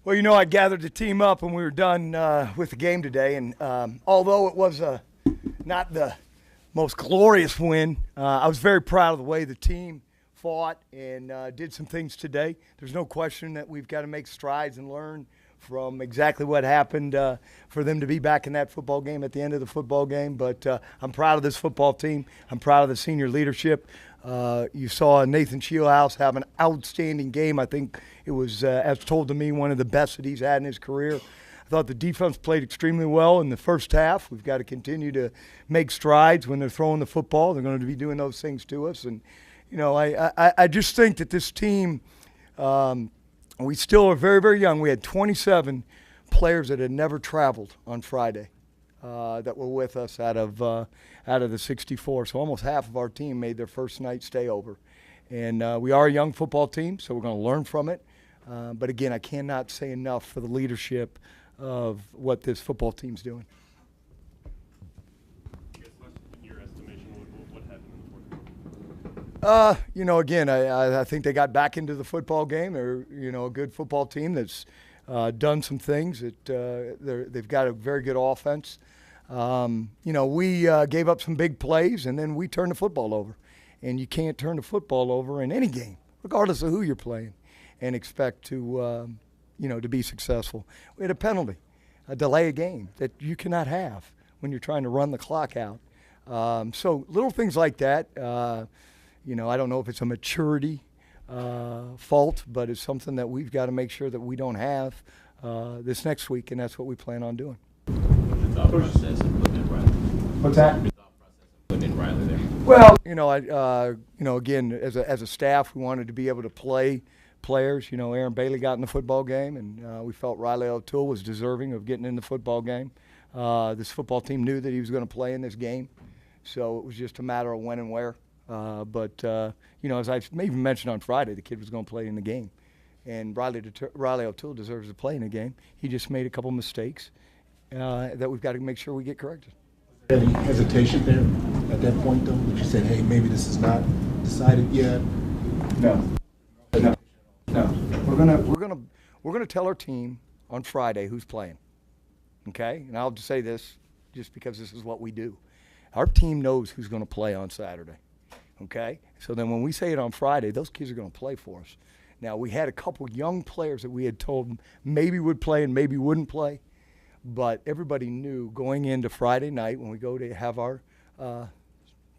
Well, I gathered the team up when we were done with the game today, and although it was not the most glorious win, I was very proud of the way the team fought and did some things today. There's no question that we've got to make strides and learn from exactly what happened for them to be back in that football game at the end of the football game. But I'm proud of this football team. I'm proud of the senior leadership. You saw Nathan Shieldhouse have an outstanding game. I think it was, as told to me, one of the best that he's had in his career. I thought the defense played extremely well in the first half. We've got to continue to make strides when they're throwing the football. They're going to be doing those things to us. And, I just think that this team, we still are very, very young. We had 27 players that had never traveled on Friday that were with us out of the 64. So almost half of our team made their first night stay over. And we are a young football team, so we're going to learn from it. But, again, I cannot say enough for the leadership of what this football team's doing. In your estimation, what happened in the fourth quarter? Again, I think they got back into the football game. They're, a good football team that's done some things. They've got a very good offense. We gave up some big plays, and then we turned the football over. And you can't turn the football over in any game, regardless of who you're playing, and expect to, to be successful. We had a penalty, a delay of game that you cannot have when you're trying to run the clock out. So little things like that, I don't know if it's a maturity fault, but it's something that we've got to make sure that we don't have this next week, and that's what we plan on doing. What's that? Well, again, as a staff, we wanted to be able to play players. Aaron Bailey got in the football game, and we felt Riley O'Toole was deserving of getting in the football game. This football team knew that he was going to play in this game, so it was just a matter of when and where. But as I even mentioned on Friday, the kid was going to play in the game, and Riley O'Toole deserves to play in the game. He just made a couple mistakes that we've got to make sure we get corrected. Any hesitation there at that point, though? That you said, "Hey, maybe this is not decided yet." No. We're gonna tell our team on Friday who's playing. Okay, and I'll just say this, just because this is what we do. Our team knows who's going to play on Saturday. Okay, so then when we say it on Friday, those kids are going to play for us. Now we had a couple young players that we had told maybe would play and maybe wouldn't play. But everybody knew going into Friday night when we go to have our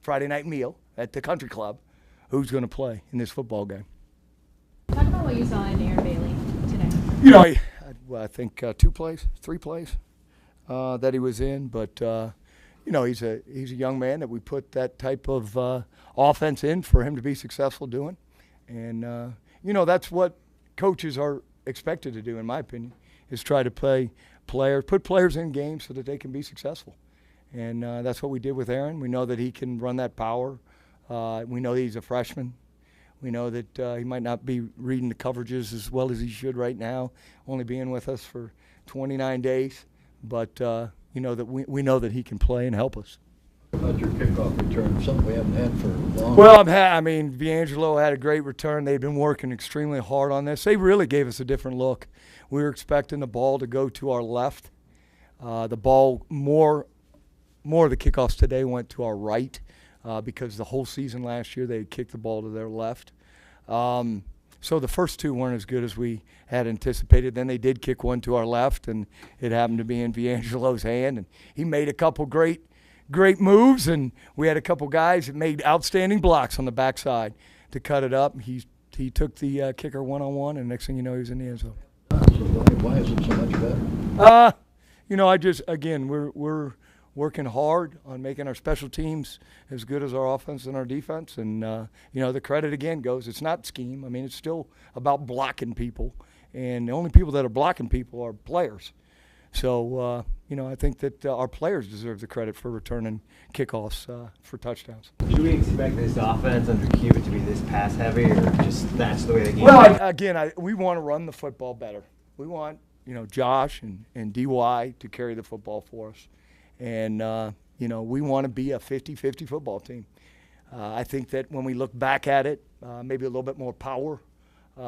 Friday night meal at the country club, who's going to play in this football game. Talk about what you saw in Aaron Bailey today. I think 3 plays that he was in. But, he's a young man that we put that type of offense in for him to be successful doing. And, that's what coaches are expected to do, in my opinion, is try to put players in games so that they can be successful. And that's what we did with Aaron. We know that he can run that power. We know that he's a freshman. We know that he might not be reading the coverages as well as he should right now, only being with us for 29 days. But, we know that he can play and help us. About your kickoff return, something we haven't had for long. Well, D'Angelo had a great return. They've been working extremely hard on this. They really gave us a different look. We were expecting the ball to go to our left. The ball, more of the kickoffs today went to our right because the whole season last year they had kicked the ball to their left. So the first two weren't as good as we had anticipated. Then they did kick one to our left, and it happened to be in D'Angelo's hand. And he made a couple great moves, and we had a couple guys that made outstanding blocks on the backside to cut it up. He took the kicker one-on-one, and next thing you know, he was in the end zone. So why is it so much better? We're working hard on making our special teams as good as our offense and our defense. And, the credit, again, goes, it's not scheme. It's still about blocking people. And the only people that are blocking people are players. So, I think that our players deserve the credit for returning kickoffs for touchdowns. Should we expect this offense under Q to be this pass heavy, or just that's the way the game? Well, we want to run the football better. We want, Josh and DY to carry the football for us. And, we want to be a 50-50 football team. I think that when we look back at it, maybe a little bit more power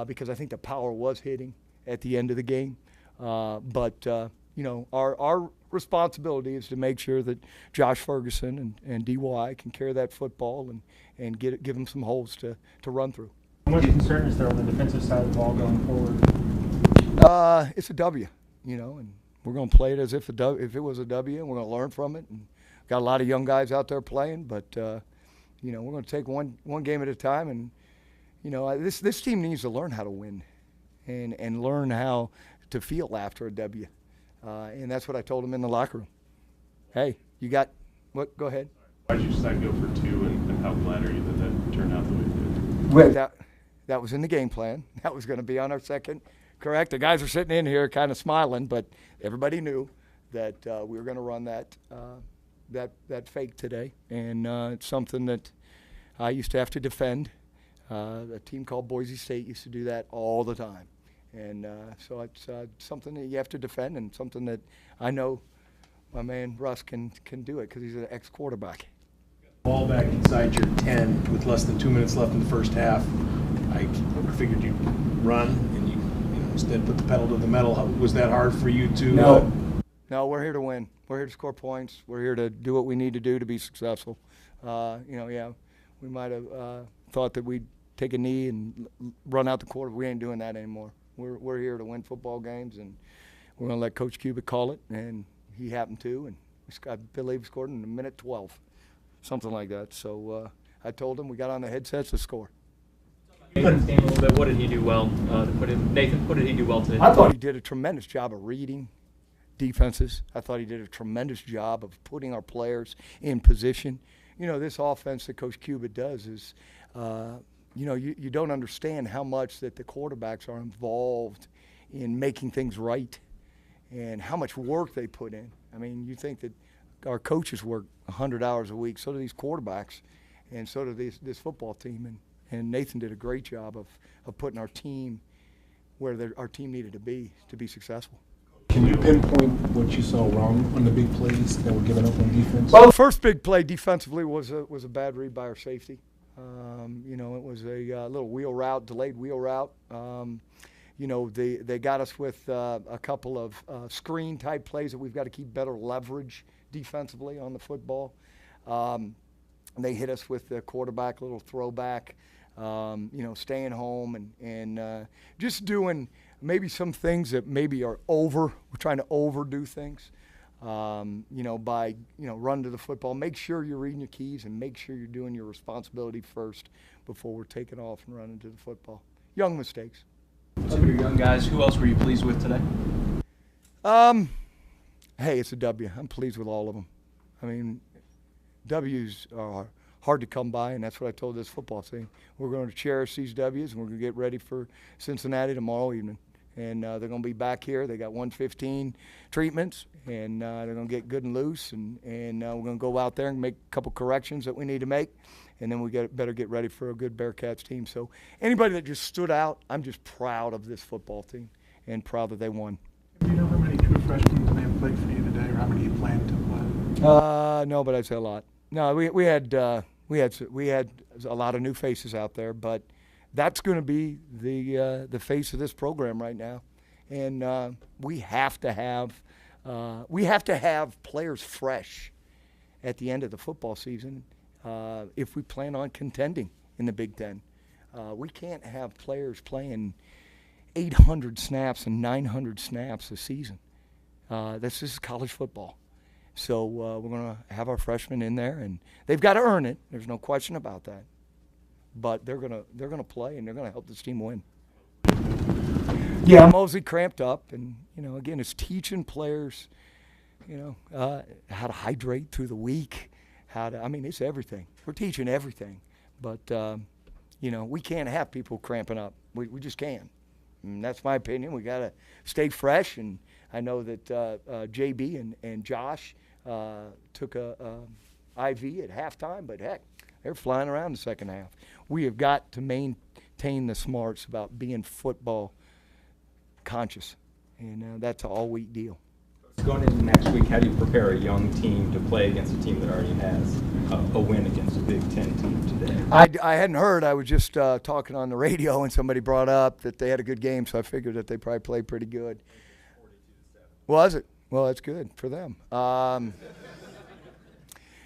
because I think the power was hitting at the end of the game. Our responsibility is to make sure that Josh Ferguson and DY can carry that football and give them some holes to run through. How much concern is there on the defensive side of the ball going forward? It's a W, and we're going to play it as if it was a W, and we're going to learn from it. And got a lot of young guys out there playing, but we're going to take one game at a time. And this team needs to learn how to win, and learn how to feel after a W. And that's what I told them in the locker room. Hey, you got what? Go ahead. Why did you decide to go for 2, and how glad are you that turned out the way it did? That was in the game plan. That was going to be on our second. Correct. The guys are sitting in here kind of smiling, but everybody knew that we were going to run that fake today, and it's something that I used to have to defend. A team called Boise State used to do that all the time, and so it's something that you have to defend, and something that I know my man Russ can do it because he's an ex-quarterback. Ball back inside your 10 with less than 2 minutes left in the first half. I figured you'd run, and you instead put the pedal to the metal. Was that hard for you to? No, we're here to win. We're here to score points. We're here to do what we need to do to be successful. We might have thought that we'd take a knee and run out the quarter. We ain't doing that anymore. We're here to win football games, and we're going to let Coach Cubitt call it, and he happened to, and I believe he scored in a minute 12, something like that. So I told him we got on the headsets to score. Nathan's game a little bit. What did he do well Nathan, what did he do well today? I thought he did a tremendous job of reading defenses. I thought he did a tremendous job of putting our players in position. This offense that Coach Cubitt does is, you don't understand how much that the quarterbacks are involved in making things right and how much work they put in. I mean, you think that our coaches work 100 hours a week, so do these quarterbacks, and so do this football team. And Nathan did a great job of putting our team where our team needed to be successful. Can you pinpoint what you saw wrong on the big plays that were given up on defense? Well, the first big play defensively was a bad read by our safety. It was a little delayed wheel route. They got us with a couple of screen-type plays that we've got to keep better leverage defensively on the football. They hit us with the quarterback, little throwback, staying home and just doing maybe some things that maybe are over. We're trying to overdo things, by run to the football. Make sure you're reading your keys and make sure you're doing your responsibility first before we're taking off and running to the football. Young mistakes. Some of your young guys, who else were you pleased with today? Hey, it's a W. I'm pleased with all of them. I mean, W's are hard to come by, and that's what I told this football team. We're going to cherish these W's, and we're going to get ready for Cincinnati tomorrow evening. And they're going to be back here. They got 115 treatments, and they're going to get good and loose, and we're going to go out there and make a couple corrections that we need to make, and then we better get ready for a good Bearcats team. So anybody that just stood out, I'm just proud of this football team and proud that they won. Do you know how many true freshmen may have played for you today, or how many you plan to play? No, but I'd say a lot. No, we had a lot of new faces out there, but that's going to be the face of this program right now, and we have to have players fresh at the end of the football season if we plan on contending in the Big Ten. We can't have players playing 800 snaps and 900 snaps a season. This is college football. So we're going to have our freshmen in there, and they've got to earn it. There's no question about that. But they're gonna play, and they're gonna help this team win. Yeah, Mosley cramped up, and again, it's teaching players, how to hydrate through the week, it's everything. We're teaching everything, but we can't have people cramping up. We just can't. And that's my opinion. We gotta stay fresh, and I know that JB and Josh took a IV at halftime, but heck, they're flying around the second half. We have got to maintain the smarts about being football conscious, and that's an all-week deal. Going into next week, how do you prepare a young team to play against a team that already has a win against a Big Ten team today? I hadn't heard. I was just talking on the radio, and somebody brought up that they had a good game, so I figured that they probably played pretty good. Was it? Well, that's good for them.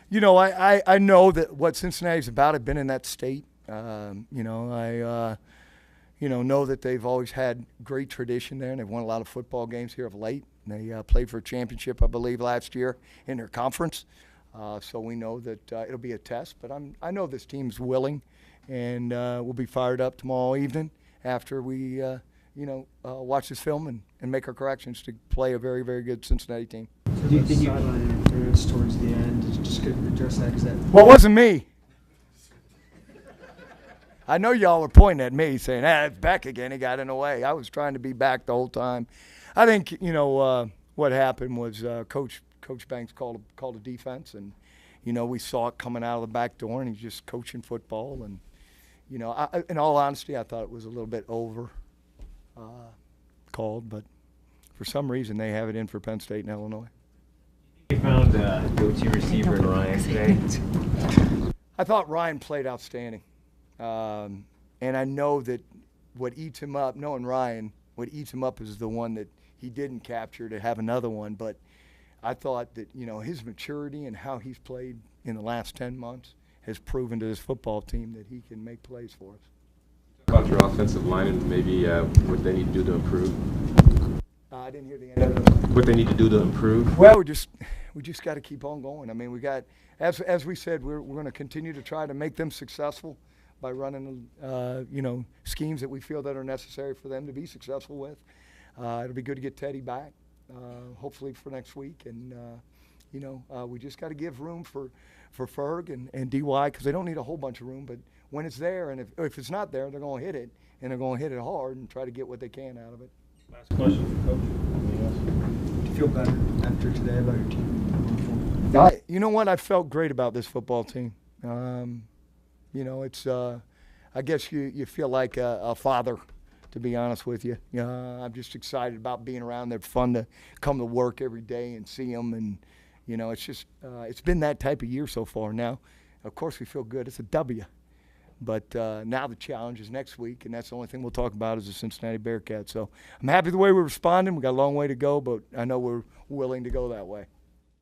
You know, I know that what Cincinnati's about. I've been in that state. You know, I know that they've always had great tradition there, and they've won a lot of football games here of late. They played for a championship, I believe, last year in their conference. So we know that it'll be a test. But I know this team's willing, and we'll be fired up tomorrow evening after we, watch this film and make our corrections to play a very, very good Cincinnati team. Do you think sideline interference towards the end? Just could address that because that. Well, it wasn't me. I know y'all were pointing at me saying, it's Beck again. He got in the way. I was trying to be back the whole time. I think, what happened was Coach Banks called a defense, and, we saw it coming out of the back door, and he's just coaching football. And, in all honesty, I thought it was a little bit over called, but for some reason they have it in for Penn State and Illinois. You found go-to receiver in Ryan today. I thought Ryan played outstanding. And I know that what eats him up, knowing Ryan, what eats him up is the one that he didn't capture to have another one. But I thought that, his maturity and how he's played in the last 10 months has proven to this football team that he can make plays for us. About your offensive line and maybe what they need to do to improve. I didn't hear the end of it. What they need to do to improve. Well, we just got to keep on going. I mean, we got, as we said, we're going to continue to try to make them successful by running, schemes that we feel that are necessary for them to be successful with. It'll be good to get Teddy back, hopefully for next week. And, we just got to give room for Ferg and DY because they don't need a whole bunch of room. But when it's there, and if it's not there, they're going to hit it, and they're going to hit it hard and try to get what they can out of it. Last question for Coach. Do you feel better after today about your team? You know what? I felt great about this football team. It's I guess you feel like a father, to be honest with you. I'm just excited about being around. They're fun to come to work every day and see them, and it's just it's been that type of year so far. Now, of course, we feel good. It's a W, but now the challenge is next week, and that's the only thing we'll talk about is the Cincinnati Bearcats. So I'm happy the way we're responding. We got a long way to go, but I know we're willing to go that way.